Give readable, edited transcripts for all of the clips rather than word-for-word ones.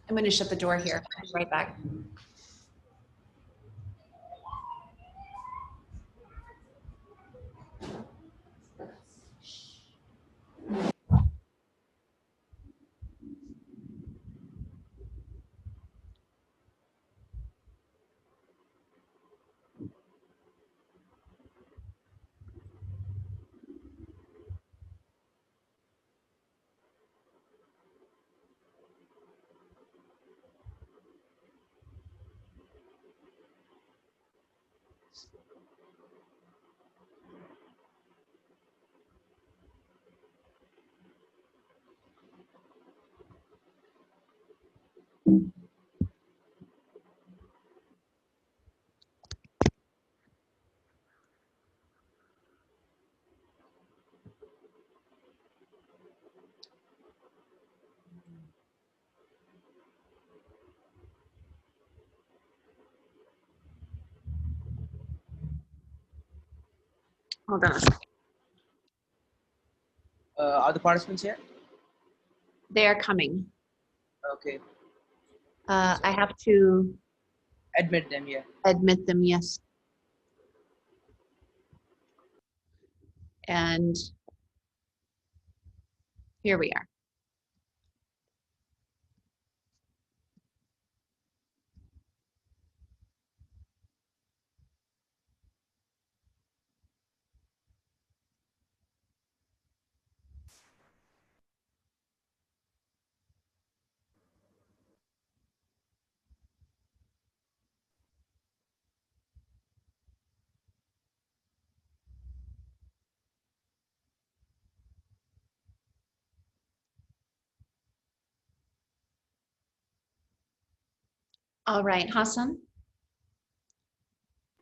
I'm going to shut the door here. I'll be right back. Hold on a second. Are the participants here? They are coming. Okay. I have to Admit them, yeah. admit them, yes. And here we are. All right, Hassan,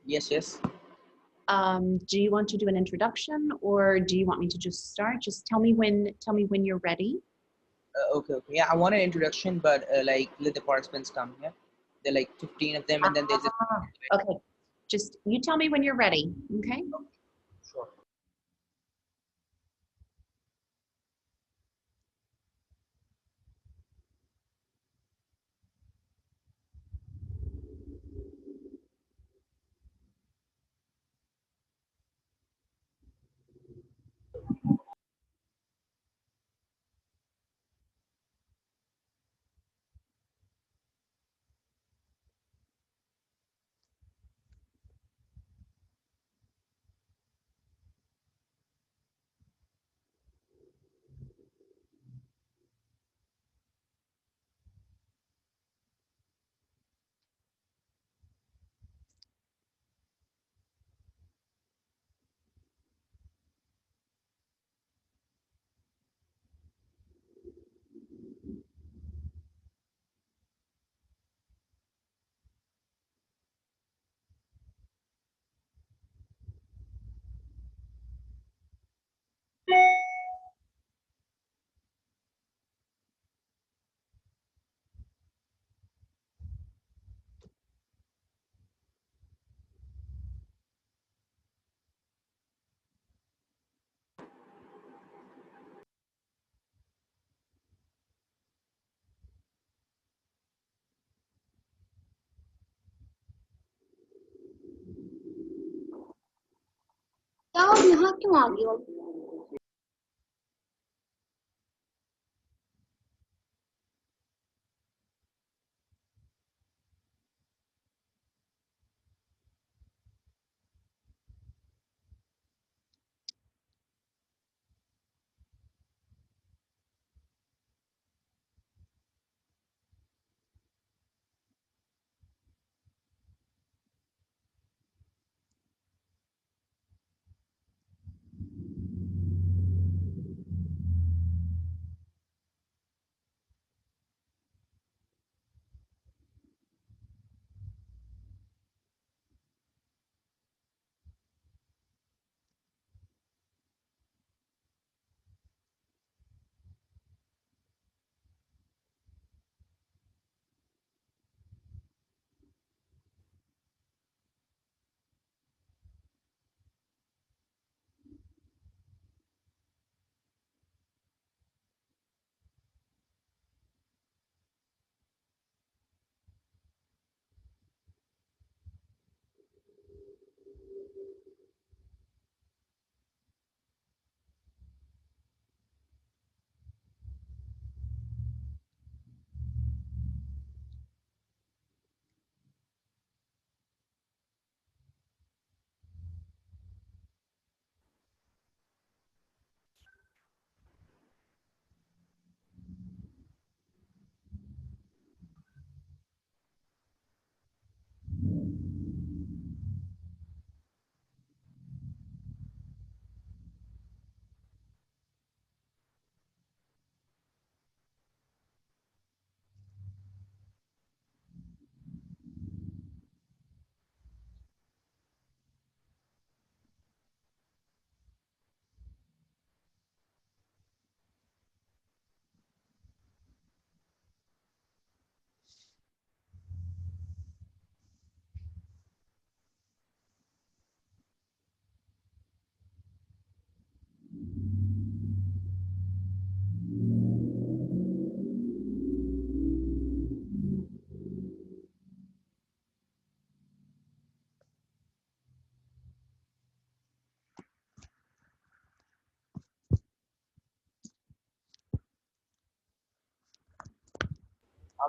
Yes, yes. do you want to do an introduction or do you want me to just start? Just tell me when you're ready. Okay, okay. Yeah, I want an introduction, but like let the participants come. Yeah, there are like 15 of them, and then there's a. Okay, just you tell me when you're ready, okay? Sure. क्या आप यहाँ क्यों आ गए हो?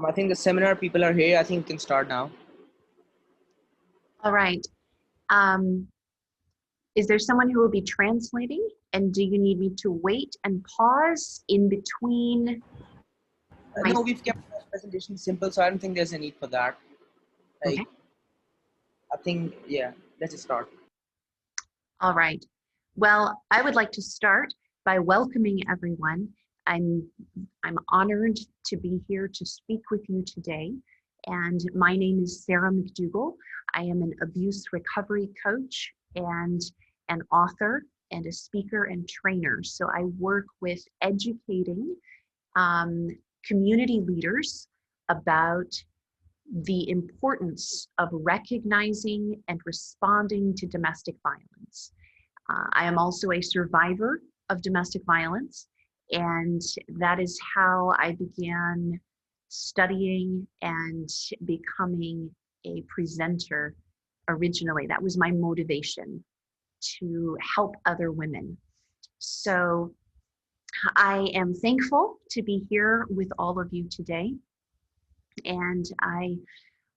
I think the seminar people are here. I think we can start now. All right. Is there someone who will be translating? And do you need me to wait and pause in between? No, we've kept the presentation simple, so I don't think there's a need for that. Like, Okay. I think, yeah, let's just start. All right. Well, I would like to start by welcoming everyone. I'm honored to be here to speak with you today. And my name is Sarah McDougall. I am an abuse recovery coach and an author and a speaker and trainer. So I work with educating community leaders about the importance of recognizing and responding to domestic violence. I am also a survivor of domestic violence, and that is how I began studying and becoming a presenter originally. That was my motivation, to help other women. So I am thankful to be here with all of you today, and I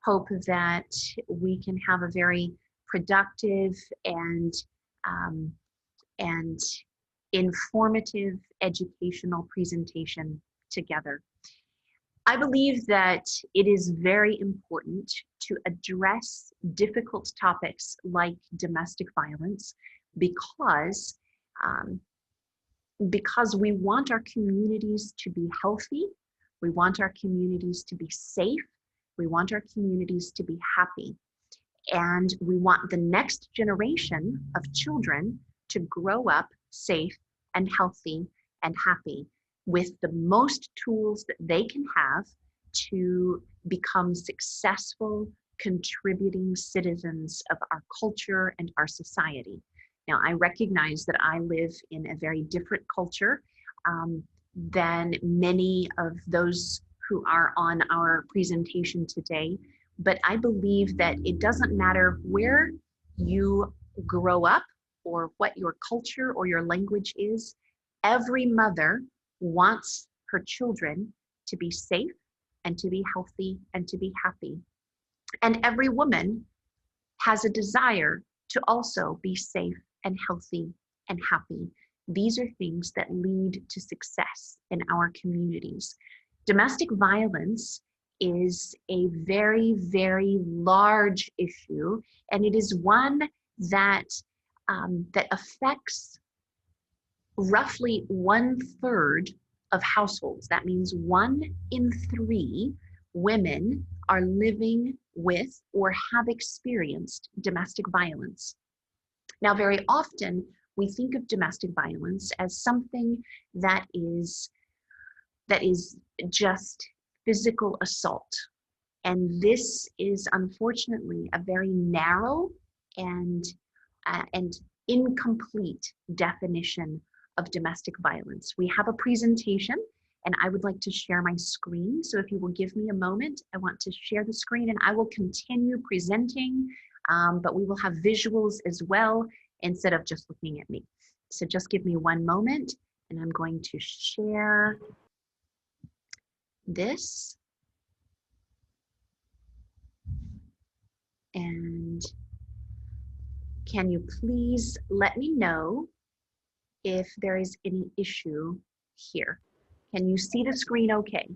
hope that we can have a very productive and informative educational presentation together. I believe that it is very important to address difficult topics like domestic violence because we want our communities to be healthy, we want our communities to be safe, we want our communities to be happy, and we want the next generation of children to grow up safe and healthy and happy with the most tools that they can have to become successful, contributing citizens of our culture and our society. Now, I recognize that I live in a very different culture than many of those who are on our presentation today, but I believe that it doesn't matter where you grow up or what your culture or your language is. Every mother wants her children to be safe and to be healthy and to be happy. And every woman has a desire to also be safe and healthy and happy. These are things that lead to success in our communities. Domestic violence is a very, very large issue, and it is one that that affects roughly 1/3 of households. That means 1 in 3 women are living with or have experienced domestic violence. Now, very often we think of domestic violence as something that is just physical assault. And this is unfortunately a very narrow and incomplete definition of domestic violence. We have a presentation, and I would like to share my screen. So if you will give me a moment, I want to share the screen, and I will continue presenting, but we will have visuals as well instead of just looking at me. So just give me one moment, and I'm going to share this. And can you please let me know if there is any issue here? Can you see the screen okay?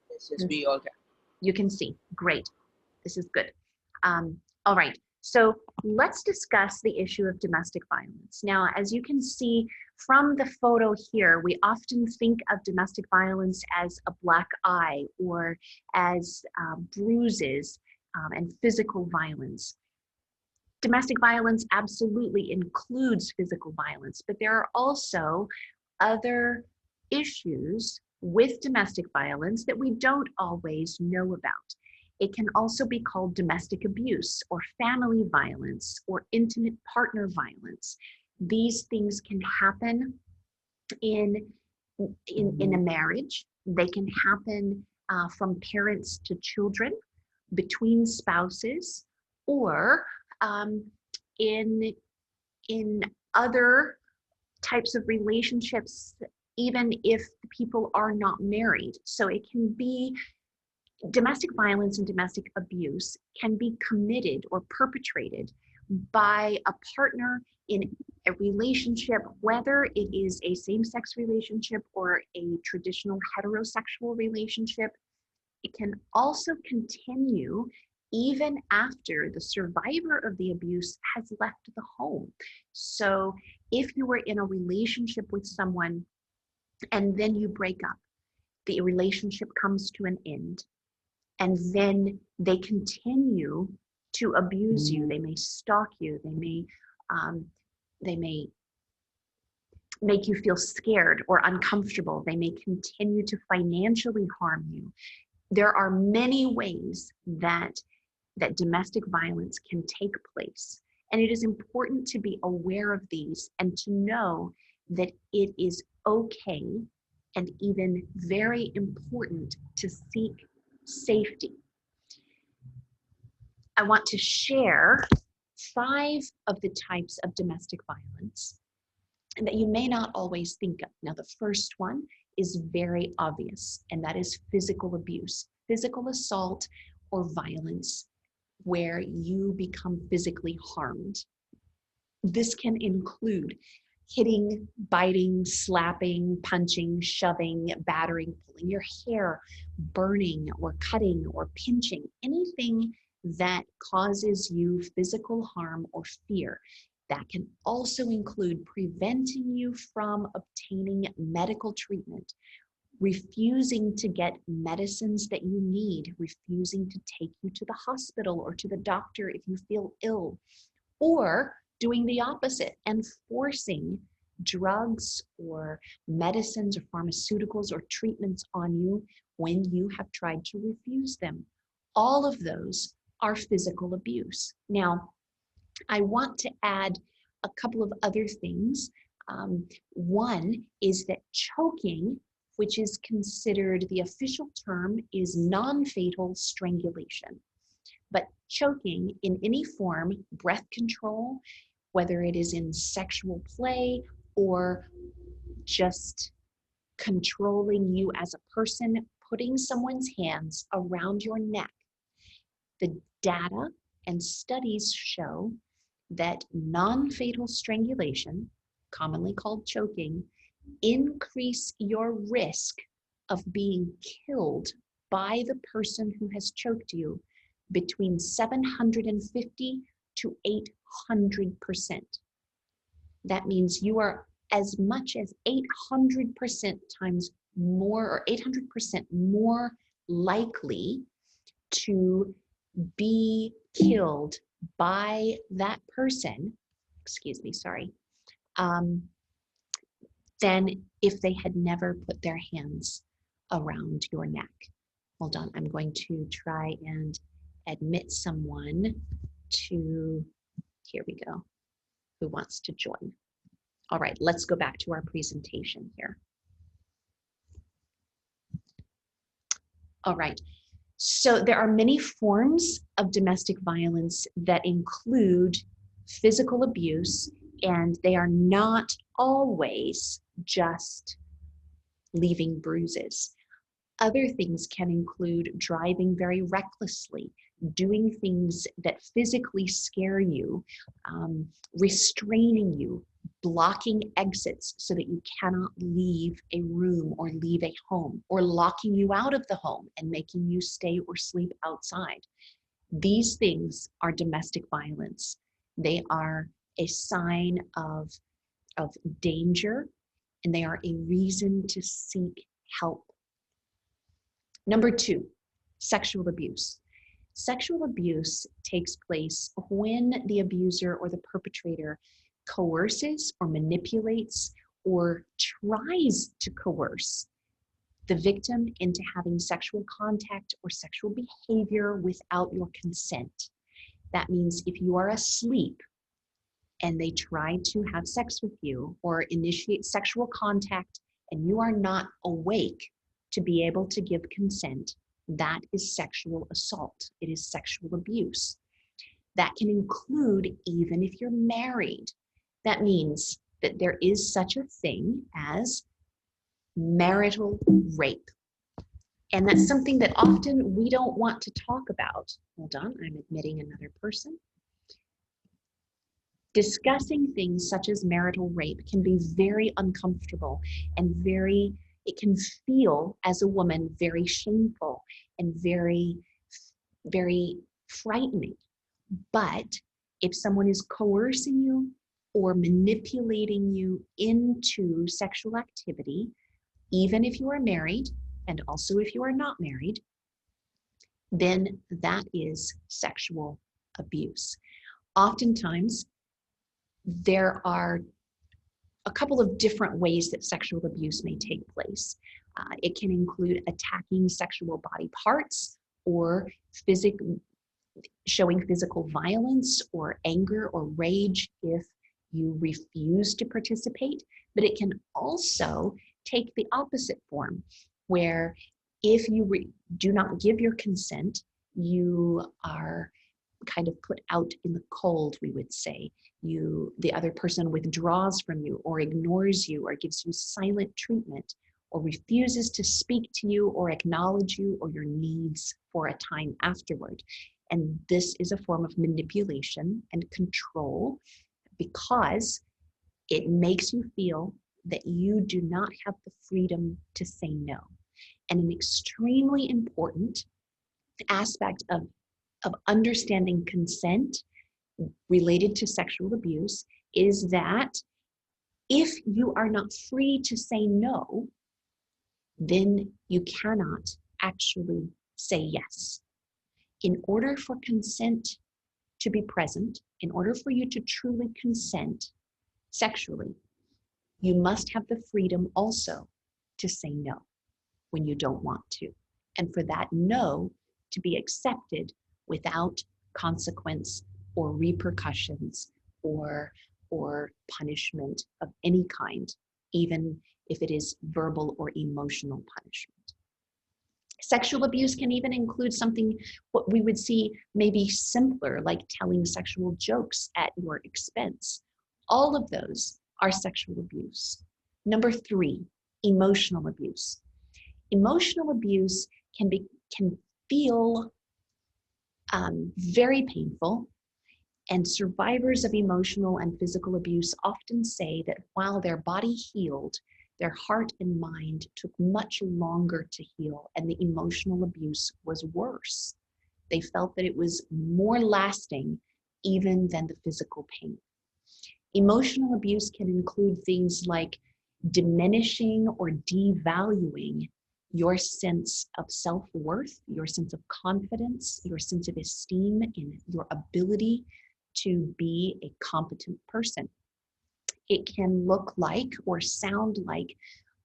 Yes, we all can. You can see, great. This is good. All right, so let's discuss the issue of domestic violence. Now, as you can see from the photo here, we often think of domestic violence as a black eye or as bruises and physical violence. Domestic violence absolutely includes physical violence, but there are also other issues with domestic violence that we don't always know about. It can also be called domestic abuse or family violence or intimate partner violence. These things can happen in a marriage. They can happen from parents to children, between spouses, or in other types of relationships, even if the people are not married. So it can be Domestic violence and domestic abuse can be committed or perpetrated by a partner in a relationship, whether it is a same-sex relationship or a traditional heterosexual relationship. It can also continue even after the survivor of the abuse has left the home. So if you were in a relationship with someone and then you break up, the relationship comes to an end, and then they continue to abuse you. They may stalk you. They may make you feel scared or uncomfortable. They may continue to financially harm you. There are many ways that domestic violence can take place. And it is important to be aware of these and to know that it is okay and even very important to seek safety. I want to share 5 of the types of domestic violence that you may not always think of. Now, the first one is very obvious, and that is physical abuse, physical assault or violence where you become physically harmed. This can include hitting, biting, slapping, punching, shoving, battering, pulling your hair, burning or cutting or pinching, anything that causes you physical harm or fear. That can also include preventing you from obtaining medical treatment, refusing to get medicines that you need, refusing to take you to the hospital or to the doctor if you feel ill, or doing the opposite and forcing drugs or medicines or pharmaceuticals or treatments on you when you have tried to refuse them. All of those are physical abuse. Now, I want to add a couple of other things. One is that choking, which is considered, the official term is non-fatal strangulation. But choking in any form, breath control, whether it is in sexual play or just controlling you as a person, putting someone's hands around your neck. The data and studies show that non-fatal strangulation, commonly called choking, increase your risk of being killed by the person who has choked you between 750 to 800%. That means you are as much as 800% times more, or 800% more likely to be killed by that person, than if they had never put their hands around your neck. Hold on, I'm going to try and admit someone to, here we go, who wants to join. All right, let's go back to our presentation here. All right, so there are many forms of domestic violence that include physical abuse, and they are not always just leaving bruises. Other things can include driving very recklessly, doing things that physically scare you, restraining you, blocking exits so that you cannot leave a room or leave a home, or locking you out of the home and making you stay or sleep outside. These things are domestic violence. They are a sign of danger, and they are a reason to seek help. Number 2, sexual abuse. Sexual abuse takes place when the abuser or the perpetrator coerces or manipulates or tries to coerce the victim into having sexual contact or sexual behavior without your consent. That means if you are asleep and they try to have sex with you or initiate sexual contact and you are not awake to be able to give consent, that is sexual assault. It is sexual abuse. That can include even if you're married. That means that there is such a thing as marital rape. And that's something that often we don't want to talk about. Hold on, I'm admitting another person. Discussing things such as marital rape can be very uncomfortable and it can feel as a woman very shameful and very, very frightening. But if someone is coercing you or manipulating you into sexual activity, even if you are married, and also if you are not married, then that is sexual abuse. Oftentimes, there are a couple of different ways that sexual abuse may take place. It can include attacking sexual body parts or showing physical violence or anger or rage if you refuse to participate, but it can also take the opposite form, where if you do not give your consent, you are kind of put out in the cold, we would say. The other person withdraws from you or ignores you or gives you silent treatment or refuses to speak to you or acknowledge you or your needs for a time afterward. And this is a form of manipulation and control because it makes you feel that you do not have the freedom to say no. And an extremely important aspect of understanding consent related to sexual abuse is that if you are not free to say no, then you cannot actually say yes. In order for consent to be present, in order for you to truly consent sexually, you must have the freedom also to say no when you don't want to. And for that no to be accepted without consequence or repercussions or punishment of any kind, even if it is verbal or emotional punishment. Sexual abuse can even include something what we would see maybe simpler, like telling sexual jokes at your expense. All of those are sexual abuse. Number 3, emotional abuse. Emotional abuse can feel very painful, and survivors of emotional and physical abuse often say that while their body healed, their heart and mind took much longer to heal, and the emotional abuse was worse. They felt that it was more lasting even than the physical pain. Emotional abuse can include things like diminishing or devaluing your sense of self-worth, your sense of confidence, your sense of esteem in your ability to be a competent person. It can look like or sound like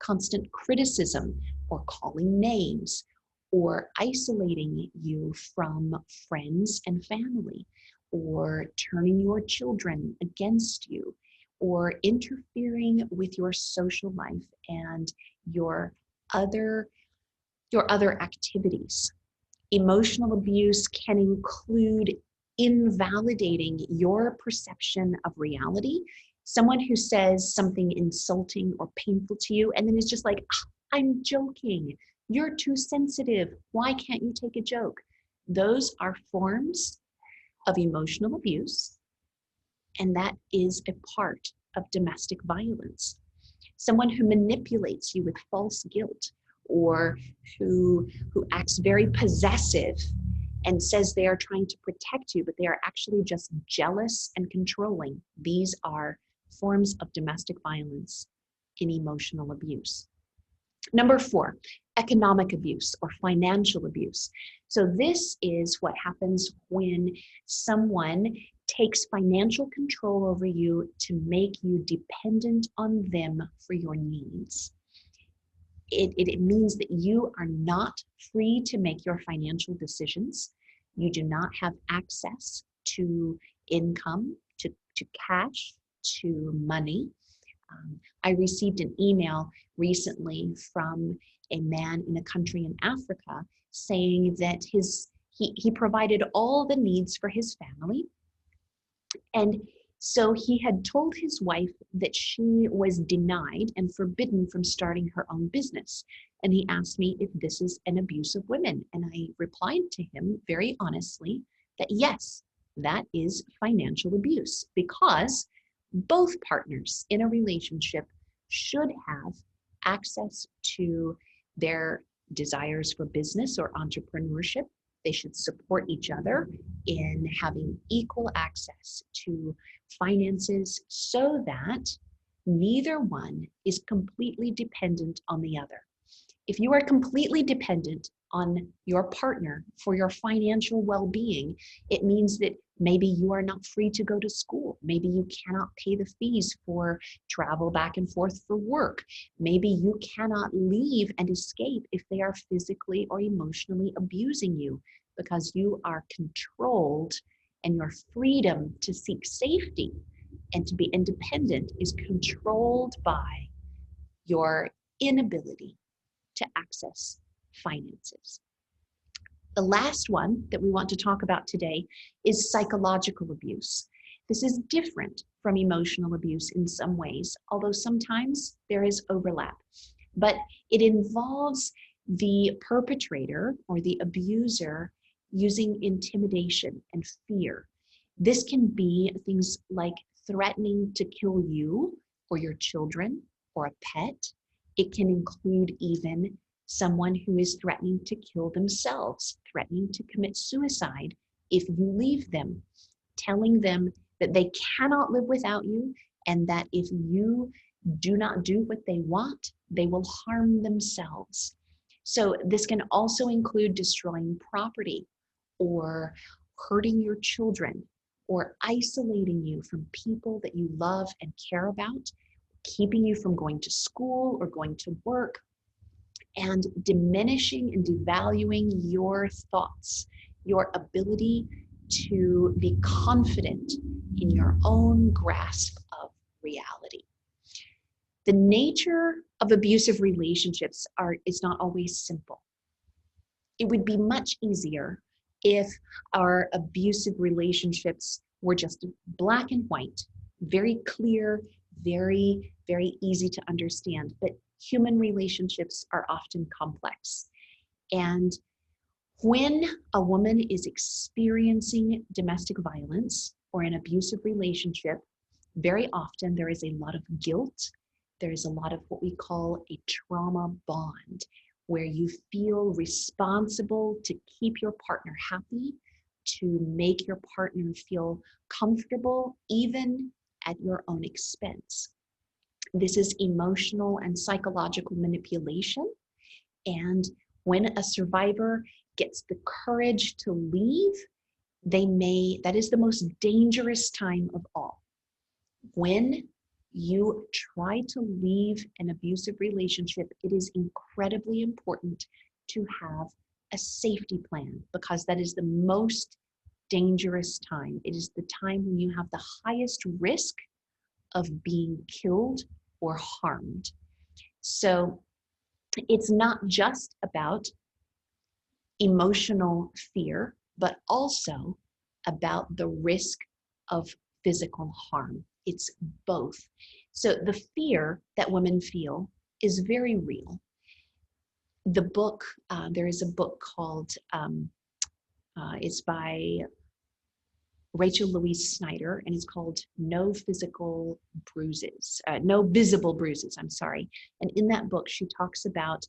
constant criticism or calling names or isolating you from friends and family or turning your children against you or interfering with your social life and your other activities. Emotional abuse can include invalidating your perception of reality. Someone who says something insulting or painful to you and then is just like, I'm joking. You're too sensitive. Why can't you take a joke? Those are forms of emotional abuse, and that is a part of domestic violence. Someone who manipulates you with false guilt or who acts very possessive and says they are trying to protect you, but they are actually just jealous and controlling. These are forms of domestic violence in emotional abuse. Number 4, economic abuse or financial abuse. So this is what happens when someone takes financial control over you to make you dependent on them for your needs. It means that you are not free to make your financial decisions. You do not have access to income, to cash, to money. I received an email recently from a man in a country in Africa saying that he provided all the needs for his family, and So he had told his wife that she was denied and forbidden from starting her own business. And he asked me if this is an abuse of women. And I replied to him very honestly that yes, that is financial abuse, because both partners in a relationship should have access to their desires for business or entrepreneurship. They should support each other in having equal access to finances so that neither one is completely dependent on the other. If you are completely dependent on your partner for your financial well-being, it means that maybe you are not free to go to school. Maybe you cannot pay the fees for travel back and forth for work. Maybe you cannot leave and escape if they are physically or emotionally abusing you, because you are controlled and your freedom to seek safety and to be independent is controlled by your inability to access finances. The last one that we want to talk about today is psychological abuse. This is different from emotional abuse in some ways, although sometimes there is overlap. But it involves the perpetrator or the abuser using intimidation and fear. This can be things like threatening to kill you or your children or a pet. It can include even someone who is threatening to kill themselves, threatening to commit suicide if you leave them, telling them that they cannot live without you and that if you do not do what they want, they will harm themselves. So this can also include destroying property or hurting your children or isolating you from people that you love and care about, keeping you from going to school or going to work, and diminishing and devaluing your thoughts, your ability to be confident in your own grasp of reality. The nature of abusive relationships is not always simple. It would be much easier if our abusive relationships were just black and white, very clear, very, very easy to understand. But human relationships are often complex. And when a woman is experiencing domestic violence or an abusive relationship, very often there is a lot of guilt. There is a lot of what we call a trauma bond, where you feel responsible to keep your partner happy, to make your partner feel comfortable, even at your own expense. This is emotional and psychological manipulation. And when a survivor gets the courage to leave, that is the most dangerous time of all. When you try to leave an abusive relationship, it is incredibly important to have a safety plan, because that is the most dangerous time. It is the time when you have the highest risk of being killed or harmed. So it's not just about emotional fear, but also about the risk of physical harm. It's both. So the fear that women feel is very real. The book, there is a book called, it's by Rachel Louise Snyder, and it's called No Visible Bruises, I'm sorry. And in that book, she talks about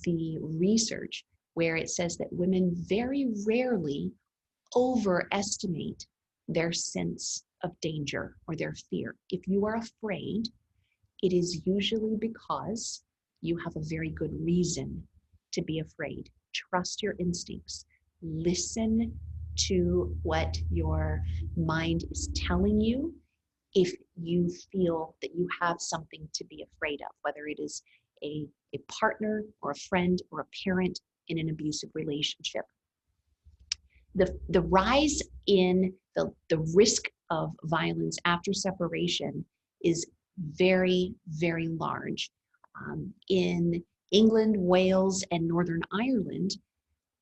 the research where it says that women very rarely overestimate their sense of danger or their fear. If you are afraid, it is usually because you have a very good reason to be afraid. Trust your instincts. Listen to what your mind is telling you if you feel that you have something to be afraid of, whether it is a partner or a friend or a parent in an abusive relationship. The rise in the risk of violence after separation is very, very large. In England, Wales, and Northern Ireland,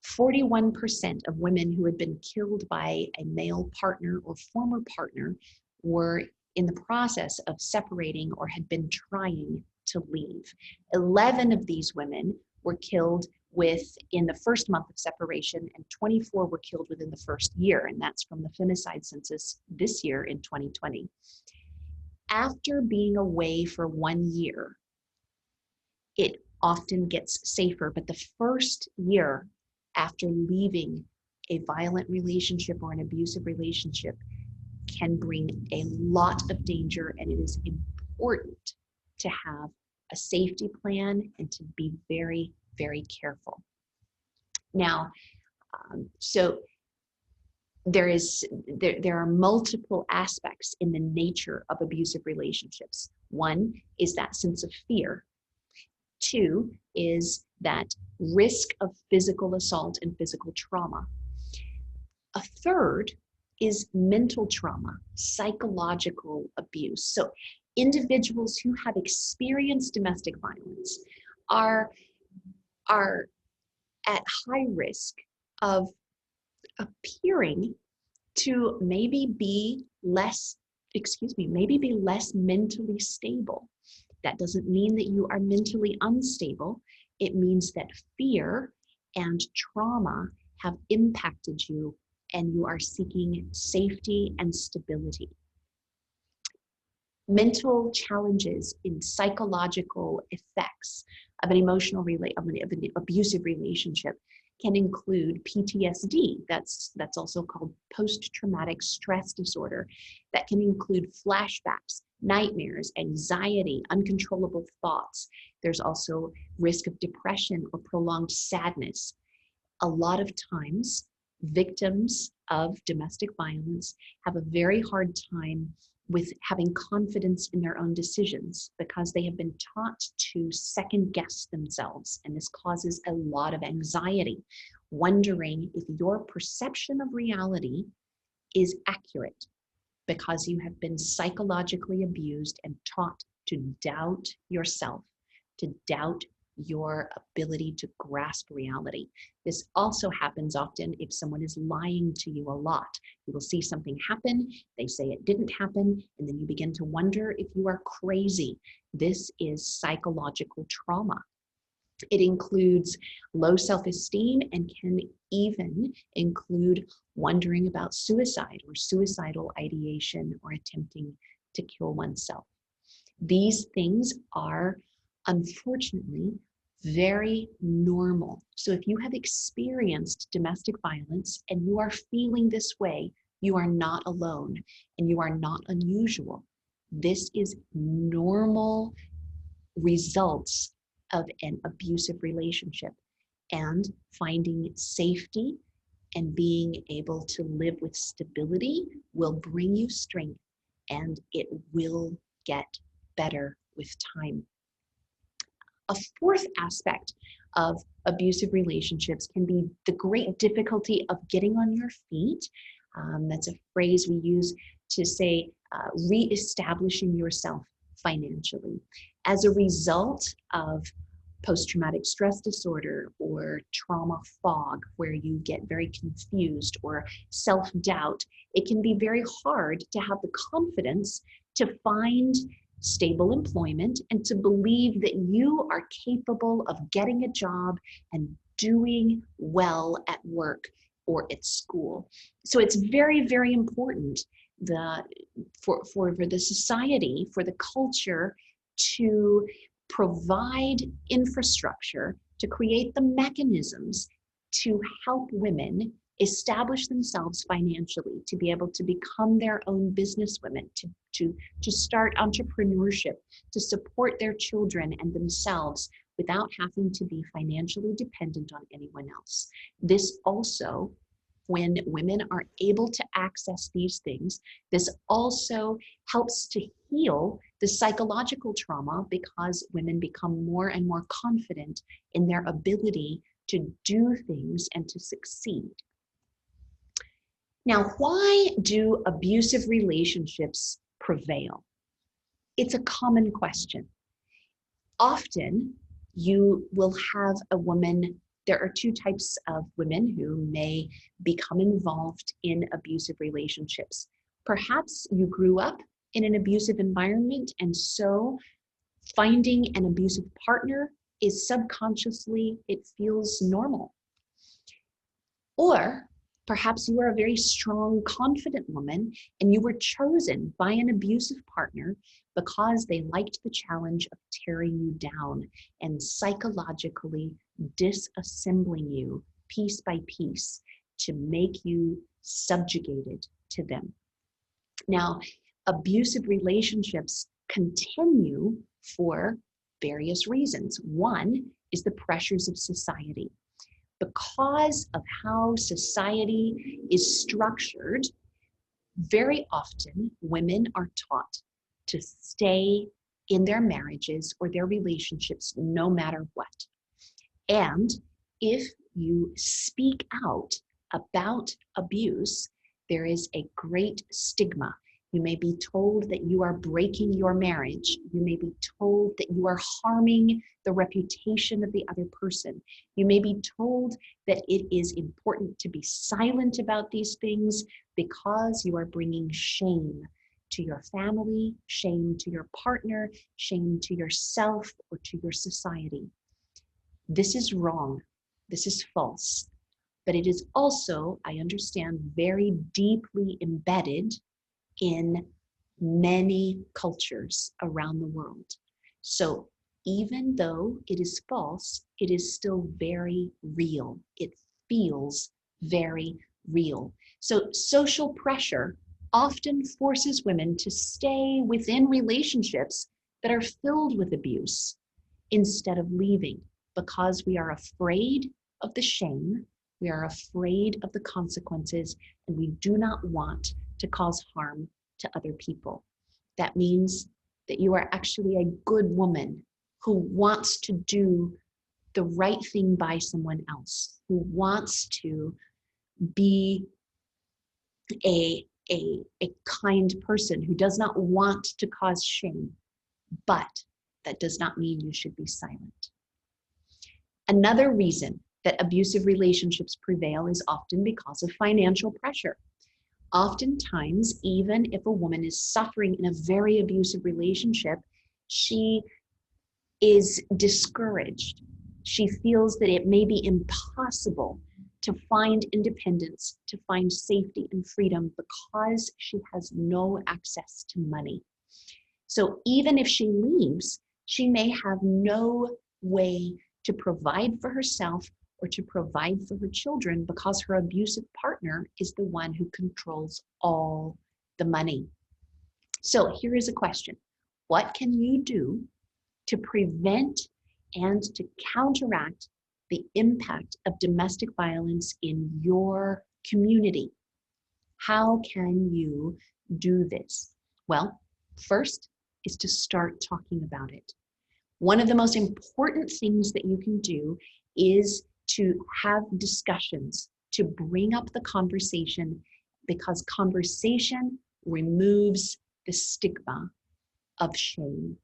41% of women who had been killed by a male partner or former partner were in the process of separating or had been trying to leave. 11 of these women were killed in the first month of separation, and 24 were killed within the first year, and that's from the femicide census this year in 2020. After being away for 1 year, it often gets safer, but the first year after leaving a violent relationship or an abusive relationship can bring a lot of danger, and it is important to have a safety plan and to be very, very careful. Now, so there are multiple aspects in the nature of abusive relationships. One is that sense of fear. Two is that risk of physical assault and physical trauma. A third is mental trauma, psychological abuse. So individuals who have experienced domestic violence are at high risk of appearing to maybe be less mentally stable. That doesn't mean that you are mentally unstable. It means that fear and trauma have impacted you and you are seeking safety and stability. Mental challenges in psychological effects of an abusive relationship can include PTSD. That's also called post-traumatic stress disorder. That can include flashbacks, nightmares, anxiety, uncontrollable thoughts. There's also risk of depression or prolonged sadness. A lot of times, victims of domestic violence have a very hard time with having confidence in their own decisions because they have been taught to second guess themselves. And this causes a lot of anxiety, wondering if your perception of reality is accurate because you have been psychologically abused and taught to doubt yourself, to doubt your ability to grasp reality. This also happens often if someone is lying to you a lot. You will see something happen, they say it didn't happen, and then you begin to wonder if you are crazy. This is psychological trauma. It includes low self-esteem and can even include wondering about suicide or suicidal ideation or attempting to kill oneself. These things are unfortunately very normal. So if you have experienced domestic violence and you are feeling this way, you are not alone and you are not unusual. This is normal results of an abusive relationship, and finding safety and being able to live with stability will bring you strength, and it will get better with time. A fourth aspect of abusive relationships can be the great difficulty of getting on your feet. That's a phrase we use to say reestablishing yourself financially. As a result of post-traumatic stress disorder or trauma fog, where you get very confused, or self-doubt, it can be very hard to have the confidence to find stable employment and to believe that you are capable of getting a job and doing well at work or at school. So it's very, very important for the society, for the culture, to provide infrastructure, to create the mechanisms to help women establish themselves financially, to be able to become their own businesswomen, to start entrepreneurship, to support their children and themselves without having to be financially dependent on anyone else. This also, when women are able to access these things, this also helps to heal the psychological trauma, because women become more and more confident in their ability to do things and to succeed. Now, why do abusive relationships prevail? It's a common question. Often, you will have a woman. There are two types of women who may become involved in abusive relationships. Perhaps you grew up in an abusive environment, and so finding an abusive partner is subconsciously, it feels normal. Or perhaps you are a very strong, confident woman, and you were chosen by an abusive partner because they liked the challenge of tearing you down and psychologically disassembling you piece by piece to make you subjugated to them. Now, abusive relationships continue for various reasons. One is the pressures of society. Because of how society is structured, very often women are taught to stay in their marriages or their relationships no matter what. And if you speak out about abuse, there is a great stigma. You may be told that you are breaking your marriage. You may be told that you are harming the reputation of the other person. You may be told that it is important to be silent about these things because you are bringing shame to your family, shame to your partner, shame to yourself or to your society. This is wrong. This is false. But it is also, I understand, very deeply embedded in many cultures around the world. So even though it is false, it is still very real. It feels very real. So social pressure often forces women to stay within relationships that are filled with abuse instead of leaving, because we are afraid of the shame, we are afraid of the consequences, and we do not want to cause harm to other people. That means that you are actually a good woman who wants to do the right thing by someone else, who wants to be a kind person, who does not want to cause shame, but that does not mean you should be silent. Another reason that abusive relationships prevail is often because of financial pressure. Oftentimes, even if a woman is suffering in a very abusive relationship, she is discouraged. She feels that it may be impossible to find independence, to find safety and freedom because she has no access to money. So even if she leaves, she may have no way to provide for herself or to provide for her children because her abusive partner is the one who controls all the money. So here is a question. What can you do to prevent and to counteract the impact of domestic violence in your community? How can you do this? Well, first is to start talking about it. One of the most important things that you can do is to have discussions, to bring up the conversation, because conversation removes the stigma of shame.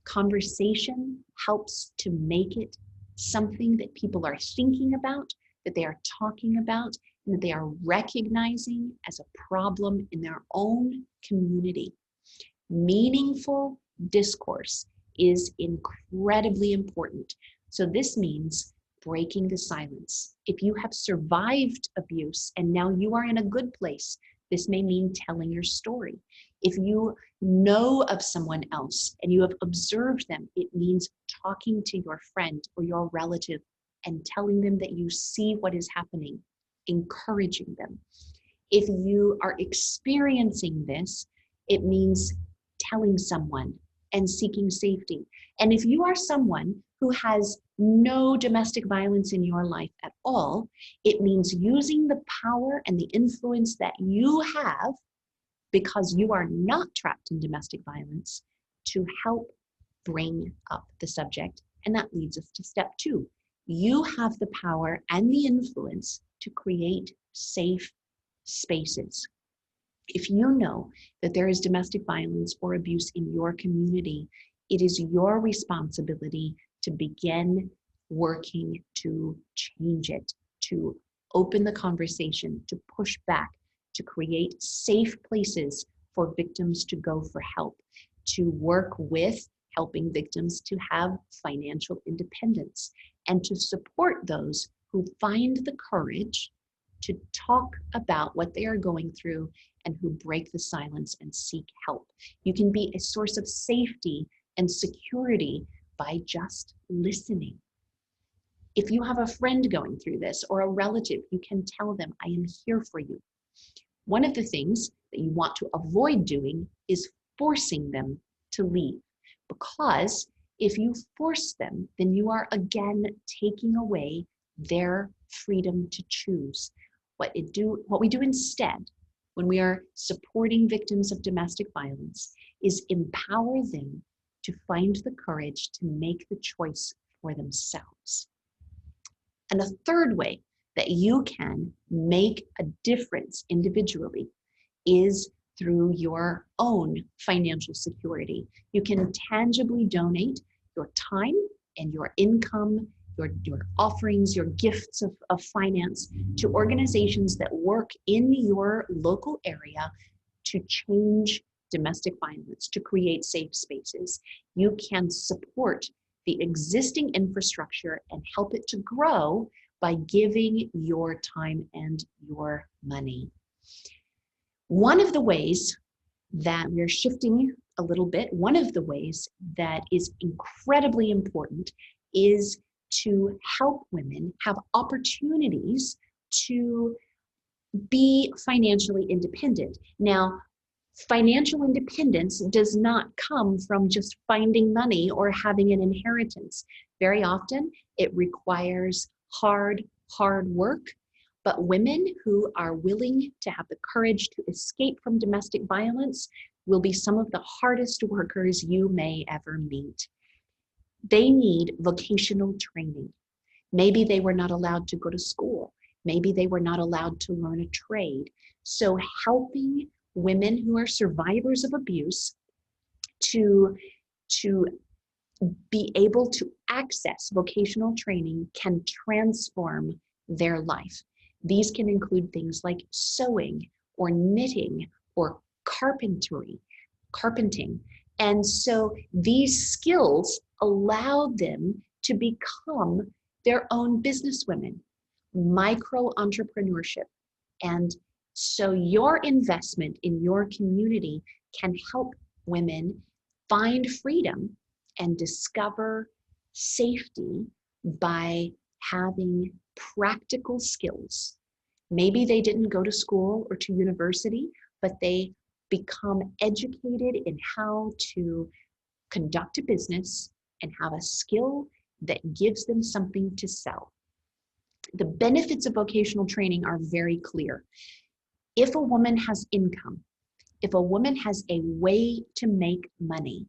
Conversation helps to make it something that people are thinking about, that they are talking about, and that they are recognizing as a problem in their own community. Meaningful discourse is incredibly important. So this means breaking the silence. If you have survived abuse and now you are in a good place, this may mean telling your story. If you know of someone else and you have observed them, it means talking to your friend or your relative and telling them that you see what is happening, encouraging them. If you are experiencing this, it means telling someone and seeking safety. And if you are someone who has no domestic violence in your life at all, it means using the power and the influence that you have, because you are not trapped in domestic violence, to help bring up the subject. And that leads us to step 2. You have the power and the influence to create safe spaces. If you know that there is domestic violence or abuse in your community, it is your responsibility to begin working to change it, to open the conversation, to push back, to create safe places for victims to go for help, to work with helping victims to have financial independence, and to support those who find the courage to talk about what they are going through and who break the silence and seek help. You can be a source of safety and security by just listening. If you have a friend going through this or a relative, you can tell them, I am here for you. One of the things that you want to avoid doing is forcing them to leave, because if you force them, then you are again taking away their freedom to choose. What we do instead when we are supporting victims of domestic violence is empower them to find the courage to make the choice for themselves. And a third way that you can make a difference individually is through your own financial security. You can tangibly donate your time and your income, your offerings, your gifts of finance to organizations that work in your local area to change domestic violence, to create safe spaces. You can support the existing infrastructure and help it to grow by giving your time and your money. One of the ways that we're shifting a little bit, one of the ways that is incredibly important is to help women have opportunities to be financially independent. Now, financial independence does not come from just finding money or having an inheritance. Very often, it requires hard work. But women who are willing to have the courage to escape from domestic violence will be some of the hardest workers you may ever meet. They need vocational training. Maybe they were not allowed to go to school. Maybe they were not allowed to learn a trade. So helping women who are survivors of abuse to be able to access vocational training can transform their life. These can include things like sewing or knitting or carpenting. And so these skills allow them to become their own businesswomen, micro entrepreneurship. And so your investment in your community can help women find freedom and discover safety by having practical skills. Maybe they didn't go to school or to university, but they become educated in how to conduct a business and have a skill that gives them something to sell. The benefits of vocational training are very clear. If a woman has income, if a woman has a way to make money,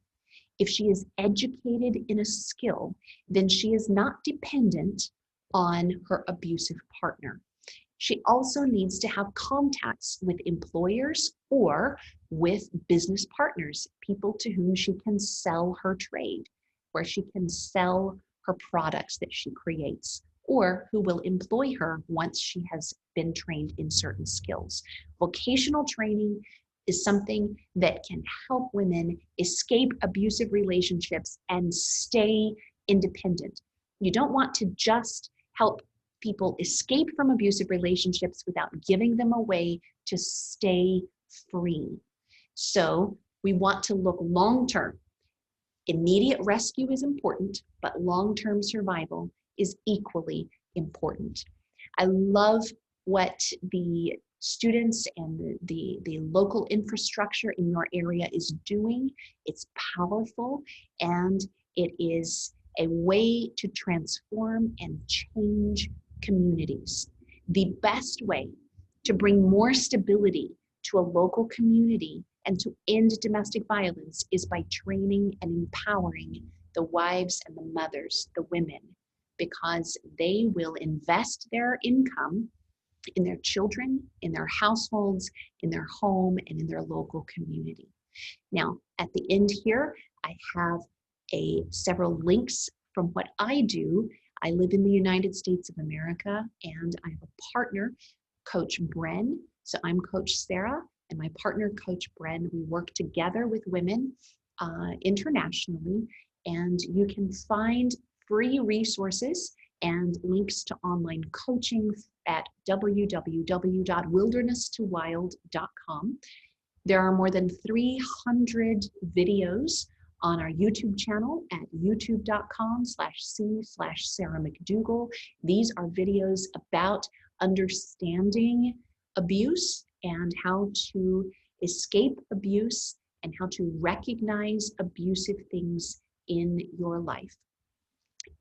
if she is educated in a skill, then she is not dependent on her abusive partner. She also needs to have contacts with employers or with business partners, people to whom she can sell her trade, where she can sell her products that she creates, or who will employ her once she has been trained in certain skills. Vocational training is something that can help women escape abusive relationships and stay independent. You don't want to just help people escape from abusive relationships without giving them a way to stay free. So we want to look long-term. Immediate rescue is important, but long-term survival is equally important. I love what the students and the local infrastructure in your area is doing. It's powerful, and it is a way to transform and change communities. The best way to bring more stability to a local community and to end domestic violence is by training and empowering the wives and the mothers, the women, because they will invest their income in their children, in their households, in their home, and in their local community. Now, at the end here, I have several links from what I do. I live in the United States of America, and I have a partner, Coach Bren. So I'm Coach Sarah, and my partner, Coach Bren. We work together with women internationally, and you can find free resources and links to online coaching at www.wilderness2wild.com. There are more than 300 videos on our YouTube channel at youtube.com/c/Sarah McDougall. These are videos about understanding abuse and how to escape abuse and how to recognize abusive things in your life.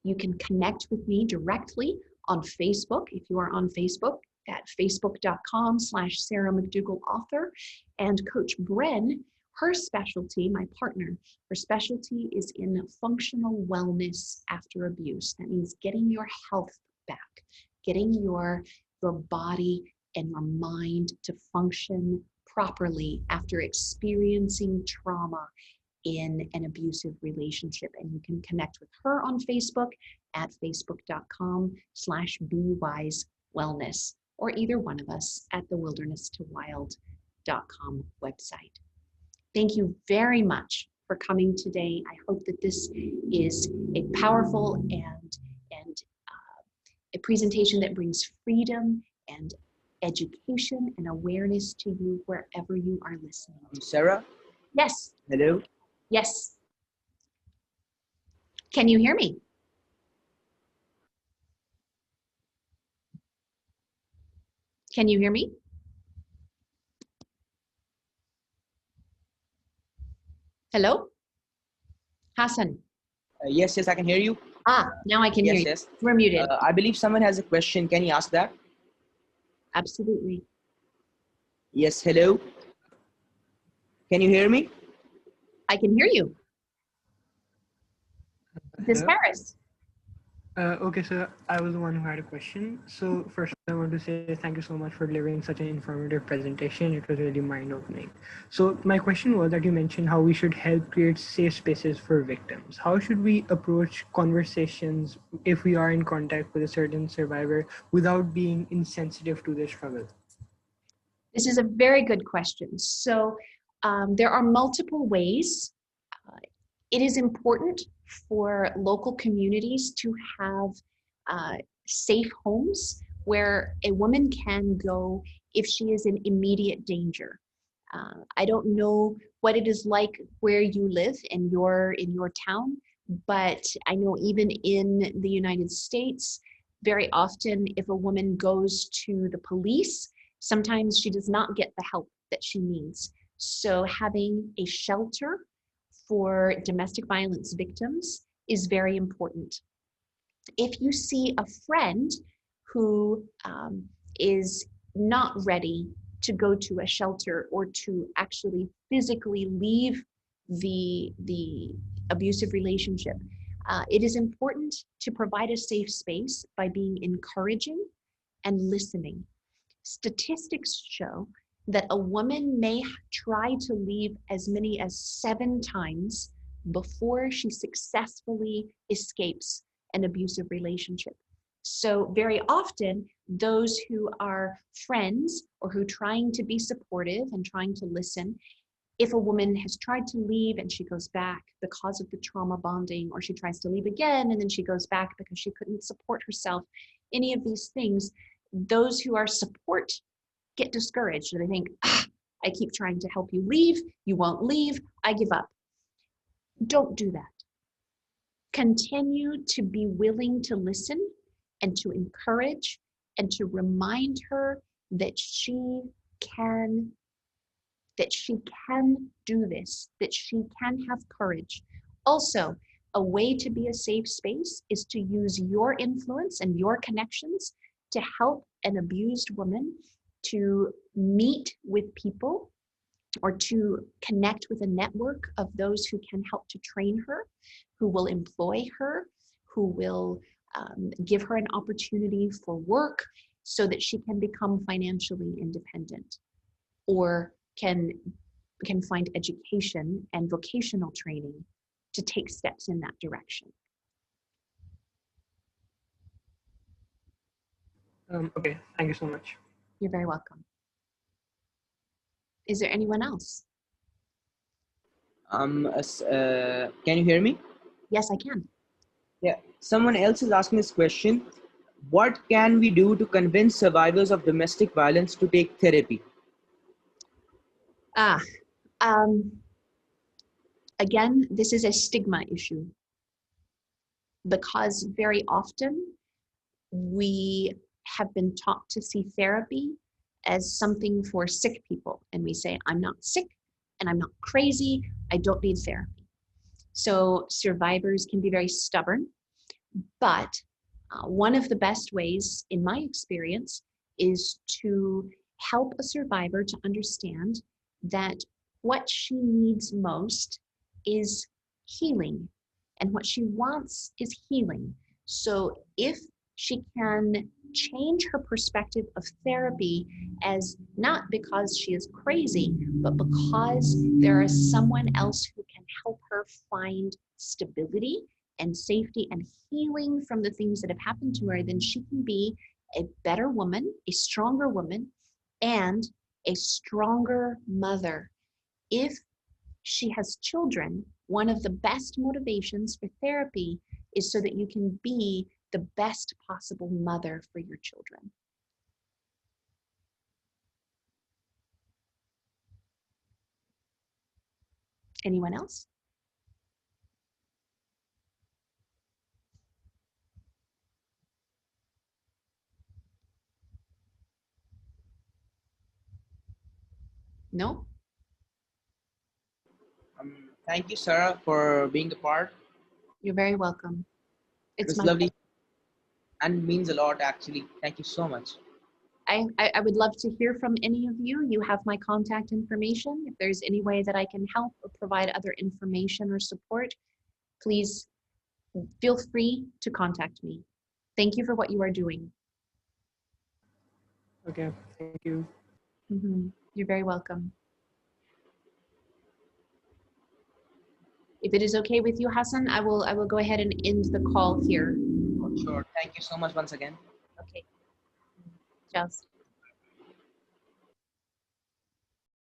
You can connect with me directly on Facebook if you are on Facebook at facebook.com/Sarah McDougall author. And Coach Bren, her specialty, my partner, her specialty is in functional wellness after abuse. That means getting your health back, getting your body and your mind to function properly after experiencing trauma in an abusive relationship. And you can connect with her on Facebook at facebook.com/BeWiseWellness, or either one of us at the wilderness2wild.com website. Thank you very much for coming today. I hope that this is a powerful and a presentation that brings freedom and education and awareness to you wherever you are listening. Sarah? Yes. Hello? Yes. Can you hear me? Can you hear me? Hello? Hassan. Yes, I can hear you. Now I can hear you. Yes. We're muted. I believe someone has a question. Can you ask that? Absolutely. Yes, hello? Can you hear me? I can hear you. This is Hello? Harris. Okay, so I was the one who had a question. So first, I want to say thank you so much for delivering such an informative presentation. It was really mind-opening. So my question was that you mentioned how we should help create safe spaces for victims. How should we approach conversations if we are in contact with a certain survivor without being insensitive to their struggle? This is a very good question. So there are multiple ways. It is important for local communities to have safe homes where a woman can go if she is in immediate danger. I don't know what it is like where you live in your town, but I know even in the United States, very often if a woman goes to the police, sometimes she does not get the help that she needs. So having a shelter for domestic violence victims is very important. If you see a friend who is not ready to go to a shelter or to actually physically leave the abusive relationship, it is important to provide a safe space by being encouraging and listening. Statistics show that a woman may try to leave as many as 7 times before she successfully escapes an abusive relationship. So very often, those who are friends or who are trying to be supportive and trying to listen, if a woman has tried to leave and she goes back because of the trauma bonding, or she tries to leave again and then she goes back because she couldn't support herself, any of these things, those who are support get discouraged and they think, I keep trying to help you leave, you won't leave, I give up. Don't do that. Continue to be willing to listen and to encourage and to remind her that she can do this, that she can have courage. Also, a way to be a safe space is to use your influence and your connections to help an abused woman to meet with people or to connect with a network of those who can help to train her, who will employ her, who will give her an opportunity for work so that she can become financially independent, or can find education and vocational training to take steps in that direction. Okay, thank you so much. You're very welcome. Is there anyone else? Can you hear me? Yes, I can. Yeah. Someone else is asking this question. What can we do to convince survivors of domestic violence to take therapy? Ah, um, again, this is a stigma issue because very often we have been taught to see therapy as something for sick people. And we say, I'm not sick and I'm not crazy. I don't need therapy. So survivors can be very stubborn. But one of the best ways, in my experience, is to help a survivor to understand that what she needs most is healing, and what she wants is healing. So if she can change her perspective of therapy as not because she is crazy, but because there is someone else who can help her find stability and safety and healing from the things that have happened to her, then she can be a better woman, a stronger woman, and a stronger mother. If she has children, one of the best motivations for therapy is so that you can be the best possible mother for your children. Anyone else? No? Thank you, Sarah, for being a part. You're very welcome. It It's was my lovely and means a lot, actually. Thank you so much. I would love to hear from any of you. You have my contact information. If there's any way that I can help or provide other information or support, please feel free to contact me. Thank you for what you are doing. Okay, thank you. You're very welcome. If it is okay with you, Hassan, I will go ahead and end the call here. Sure. Thank you so much once again. Okay. Just.